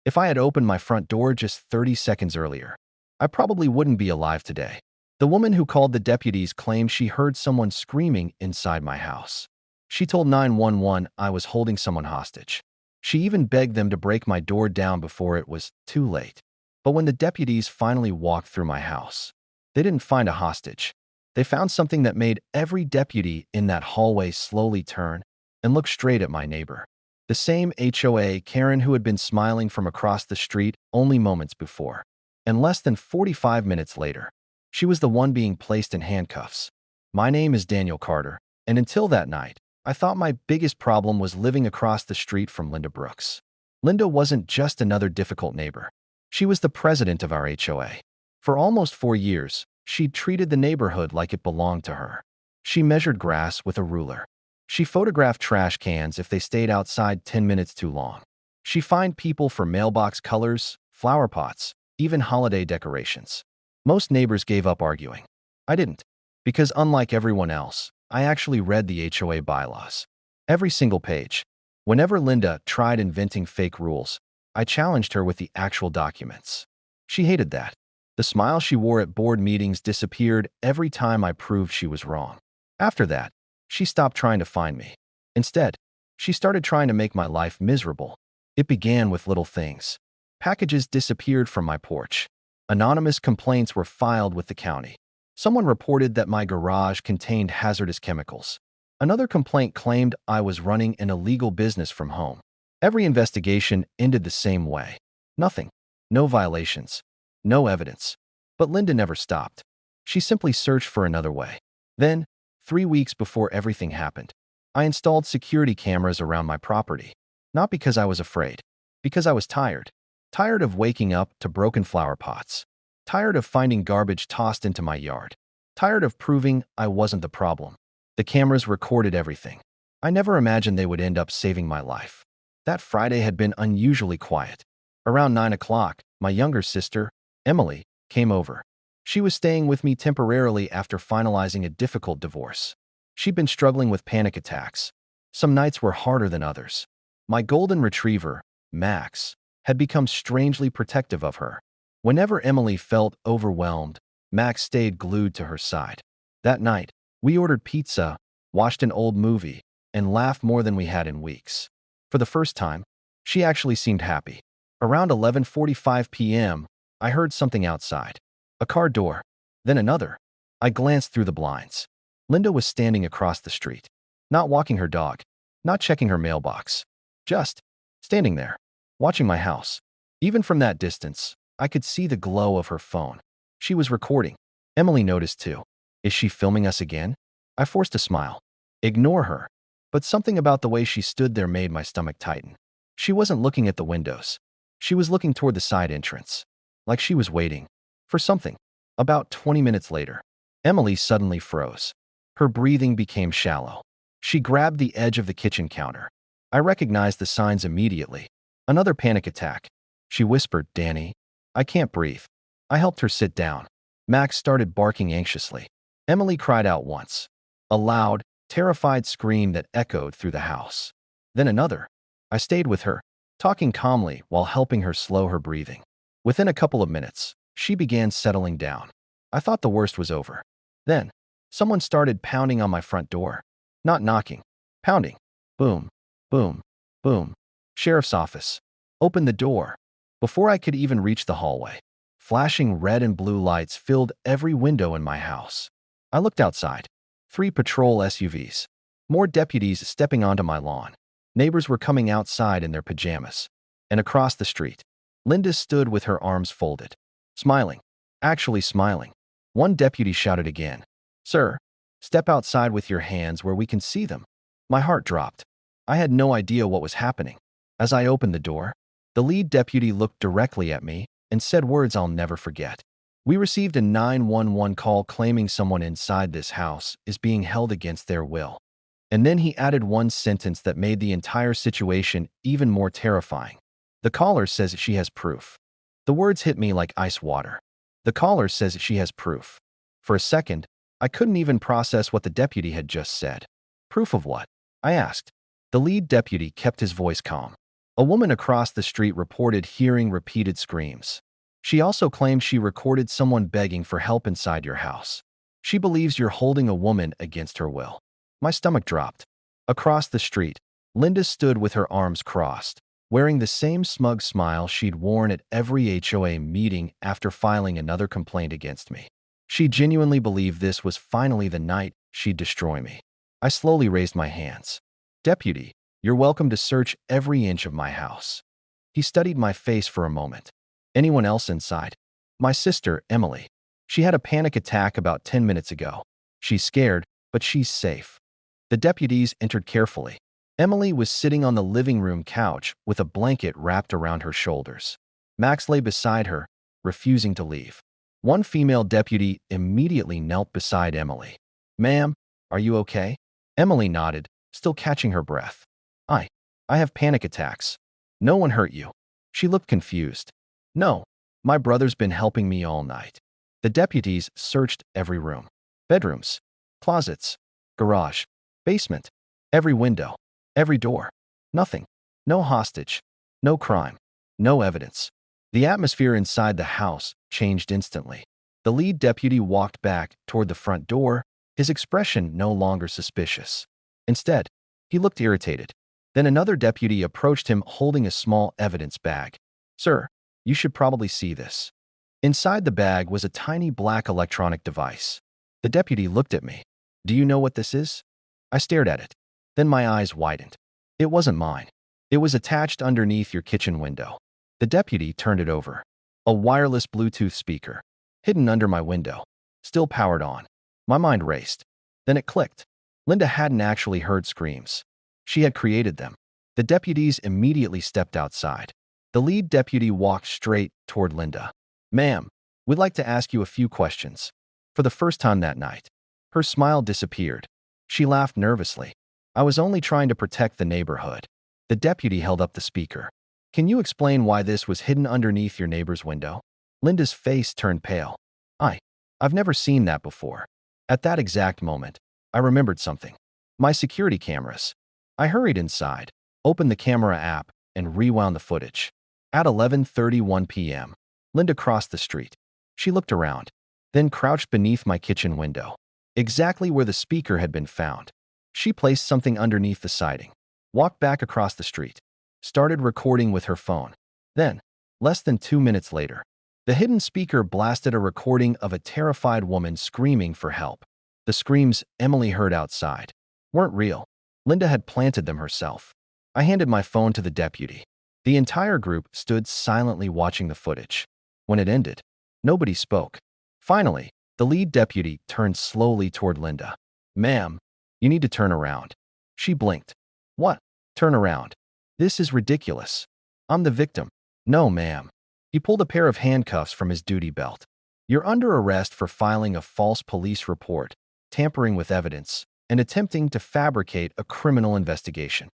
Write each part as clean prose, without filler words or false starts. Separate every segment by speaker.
Speaker 1: If I had opened my front door just 30 seconds earlier, I probably wouldn't be alive today. The woman who called the deputies claimed she heard someone screaming inside my house. She told 911 I was holding someone hostage. She even begged them to break my door down before it was too late. But when the deputies finally walked through my house, they didn't find a hostage. They found something that made every deputy in that hallway slowly turn and look straight at my neighbor. The same HOA Karen who had been smiling from across the street only moments before. And less than 45 minutes later, she was the one being placed in handcuffs. My name is Daniel Carter, and until that night, I thought my biggest problem was living across the street from Linda Brooks. Linda wasn't just another difficult neighbor. She was the president of our HOA. For almost 4 years, she'd treated the neighborhood like it belonged to her. She measured grass with a ruler. She photographed trash cans if they stayed outside 10 minutes too long. She fined people for mailbox colors, flower pots, even holiday decorations. Most neighbors gave up arguing. I didn't, because unlike everyone else, I actually read the HOA bylaws. Every single page. Whenever Linda tried inventing fake rules, I challenged her with the actual documents. She hated that. The smile she wore at board meetings disappeared every time I proved she was wrong. After that, she stopped trying to find me. Instead, she started trying to make my life miserable. It began with little things. Packages disappeared from my porch. Anonymous complaints were filed with the county. Someone reported that my garage contained hazardous chemicals. Another complaint claimed I was running an illegal business from home. Every investigation ended the same way. Nothing. No violations. No evidence. But Linda never stopped. She simply searched for another way. Then, 3 weeks before everything happened, I installed security cameras around my property. Not because I was afraid. Because I was tired. Tired of waking up to broken flower pots. Tired of finding garbage tossed into my yard. Tired of proving I wasn't the problem. The cameras recorded everything. I never imagined they would end up saving my life. That Friday had been unusually quiet. Around 9 o'clock, my younger sister, Emily, came over. She was staying with me temporarily after finalizing a difficult divorce. She'd been struggling with panic attacks. Some nights were harder than others. My golden retriever, Max, had become strangely protective of her. Whenever Emily felt overwhelmed, Max stayed glued to her side. That night, we ordered pizza, watched an old movie, and laughed more than we had in weeks. For the first time, she actually seemed happy. Around 11:45 p.m., I heard something outside. A car door, then another. I glanced through the blinds. Linda was standing across the street, not walking her dog, not checking her mailbox, just standing there, watching my house. Even from that distance, I could see the glow of her phone. She was recording. Emily noticed too. Is she filming us again? I forced a smile. Ignore her. But something about the way she stood there made my stomach tighten. She wasn't looking at the windows. She was looking toward the side entrance, like she was waiting for something. About 20 minutes later, Emily suddenly froze. Her breathing became shallow. She grabbed the edge of the kitchen counter. I recognized the signs immediately. Another panic attack. She whispered, "Danny, I can't breathe." I helped her sit down. Max started barking anxiously. Emily cried out once. A loud, terrified scream that echoed through the house. Then another. I stayed with her, talking calmly while helping her slow her breathing. Within a couple of minutes, she began settling down. I thought the worst was over. Then, someone started pounding on my front door. Not knocking. Pounding. Boom. Boom. Boom. Sheriff's office. Open the door. Before I could even reach the hallway, flashing red and blue lights filled every window in my house. I looked outside. 3 patrol SUVs. More deputies stepping onto my lawn. Neighbors were coming outside in their pajamas. And across the street, Linda stood with her arms folded, smiling, actually smiling. One deputy shouted again, "Sir, step outside with your hands where we can see them." My heart dropped. I had no idea what was happening. As I opened the door, the lead deputy looked directly at me and said words I'll never forget. "We received a 911 call claiming someone inside this house is being held against their will." And then he added one sentence that made the entire situation even more terrifying. "The caller says she has proof." The words hit me like ice water. The caller says she has proof. For a second, I couldn't even process what the deputy had just said. Proof of what? I asked. The lead deputy kept his voice calm. A woman across the street reported hearing repeated screams. She also claimed she recorded someone begging for help inside your house. She believes you're holding a woman against her will. My stomach dropped. Across the street, Linda stood with her arms crossed, wearing the same smug smile she'd worn at every HOA meeting after filing another complaint against me. She genuinely believed this was finally the night she'd destroy me. I slowly raised my hands. "Deputy, you're welcome to search every inch of my house." He studied my face for a moment. "Anyone else inside?" "My sister, Emily. She had a panic attack about 10 minutes ago. She's scared, but she's safe." The deputies entered carefully. Emily was sitting on the living room couch with a blanket wrapped around her shoulders. Max lay beside her, refusing to leave. One female deputy immediately knelt beside Emily. "Ma'am, are you okay?" Emily nodded, still catching her breath. I have panic attacks." "No one hurt you?" She looked confused. "No, my brother's been helping me all night." The deputies searched every room. Bedrooms, closets, garage, basement, every window, every door. Nothing. No hostage. No crime. No evidence. The atmosphere inside the house changed instantly. The lead deputy walked back toward the front door, his expression no longer suspicious. Instead, he looked irritated. Then another deputy approached him holding a small evidence bag. "Sir, you should probably see this." Inside the bag was a tiny black electronic device. The deputy looked at me. "Do you know what this is?" I stared at it. Then my eyes widened. It wasn't mine. It was attached underneath your kitchen window. The deputy turned it over. A wireless Bluetooth speaker, hidden under my window, still powered on. My mind raced. Then it clicked. Linda hadn't actually heard screams. She had created them. The deputies immediately stepped outside. The lead deputy walked straight toward Linda. "Ma'am, we'd like to ask you a few questions." For the first time that night, her smile disappeared. She laughed nervously. "I was only trying to protect the neighborhood." The deputy held up the speaker. "Can you explain why this was hidden underneath your neighbor's window?" Linda's face turned pale. I've never seen that before." At that exact moment, I remembered something. My security cameras. I hurried inside, opened the camera app, and rewound the footage. At 11:31 p.m., Linda crossed the street. She looked around, then crouched beneath my kitchen window, exactly where the speaker had been found. She placed something underneath the siding, walked back across the street, started recording with her phone. Then, less than 2 minutes later, the hidden speaker blasted a recording of a terrified woman screaming for help. The screams Emily heard outside weren't real. Linda had planted them herself. I handed my phone to the deputy. The entire group stood silently watching the footage. When it ended, nobody spoke. Finally, the lead deputy turned slowly toward Linda. "Ma'am, you need to turn around." She blinked. "What? Turn around? This is ridiculous. I'm the victim." "No, ma'am." He pulled a pair of handcuffs from his duty belt. "You're under arrest for filing a false police report, tampering with evidence, and attempting to fabricate a criminal investigation."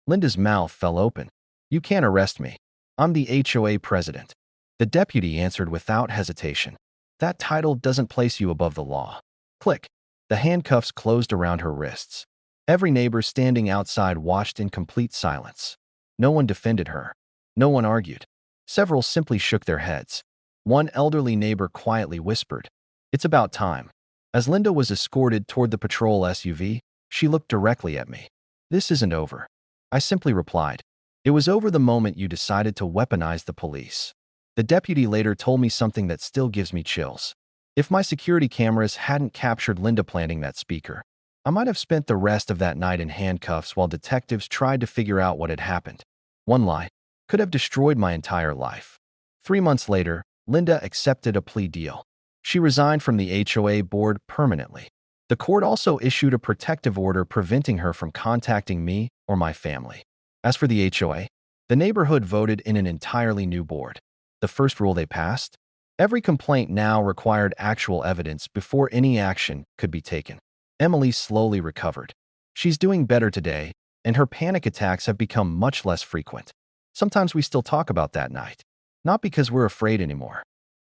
Speaker 1: Linda's mouth fell open. "You can't arrest me. I'm the HOA president." The deputy answered without hesitation. "That title doesn't place you above the law." Click. The handcuffs closed around her wrists. Every neighbor standing outside watched in complete silence. No one defended her. No one argued. Several simply shook their heads. One elderly neighbor quietly whispered, "It's about time." As Linda was escorted toward the patrol SUV, she looked directly at me. "This isn't over." I simply replied, "It was over the moment you decided to weaponize the police." The deputy later told me something that still gives me chills. If my security cameras hadn't captured Linda planting that speaker, I might have spent the rest of that night in handcuffs while detectives tried to figure out what had happened. One lie could have destroyed my entire life. 3 months later, Linda accepted a plea deal. She resigned from the HOA board permanently. The court also issued a protective order preventing her from contacting me or my family. As for the HOA, the neighborhood voted in an entirely new board. The first rule they passed? Every complaint now required actual evidence before any action could be taken. Emily slowly recovered. She's doing better today, and her panic attacks have become much less frequent. Sometimes we still talk about that night, not because we're afraid anymore,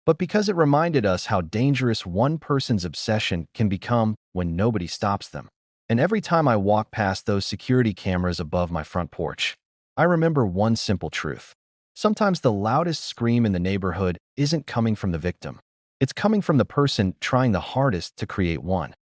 Speaker 1: but because it reminded us how dangerous one person's obsession can become when nobody stops them. And every time I walk past those security cameras above my front porch, I remember one simple truth. Sometimes the loudest scream in the neighborhood isn't coming from the victim. It's coming from the person trying the hardest to create one.